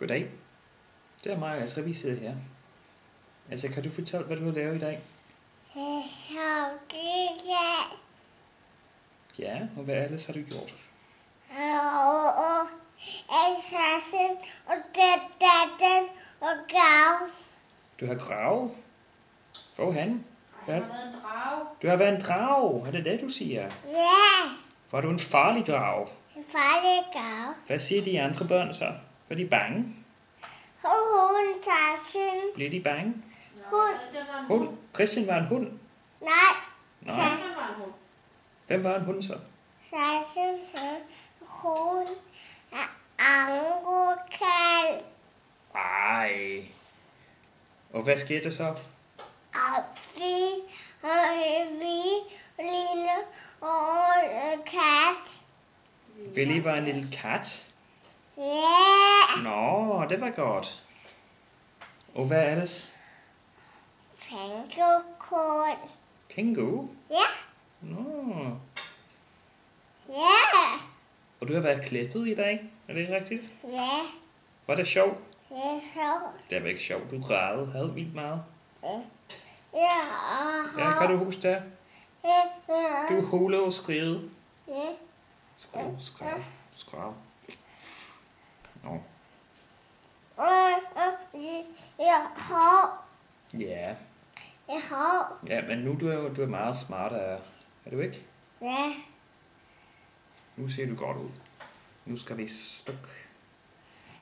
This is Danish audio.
Goddag. Det er mig, altså vi sidder her. Altså, kan du fortælle, hvad du har lavet i dag? Ja, og hvad ellers har du gjort? Du har gravet? Hvorhen? Jeg har været en drage. Du har været en drage, er det det, du siger? Ja, Var du en farlig drage? en farlig grav. Hvad siger de andre børn så? Var de bange? Hun tager sin Bliver de bange? hund. Christian var en Hund? hund. Christian var en hund? Nej, Nej. Christian var en hund. Hvem var en hund så? Sassin hun er angrekald. Ej. Og hvad sker der så? Og vi lille og kat. Willy var en lille kat. Ja, Nå, det var godt. Og hvad ellers? pengekort. Kænguru? Ja, Nå. ja, Og du har været klippet i dag, er det rigtigt? ja, Var det sjovt? det er sjovt. Det var ikke sjovt, du grædede helt vildt meget. Ja, Ja, kan du huske det? Du hulede og skrivede. ja. Skrav. Nå. Ja. Ja, men nu du er meget smartere, er du ikke? Ja. Nu ser du godt ud. Nu skal vi slukke.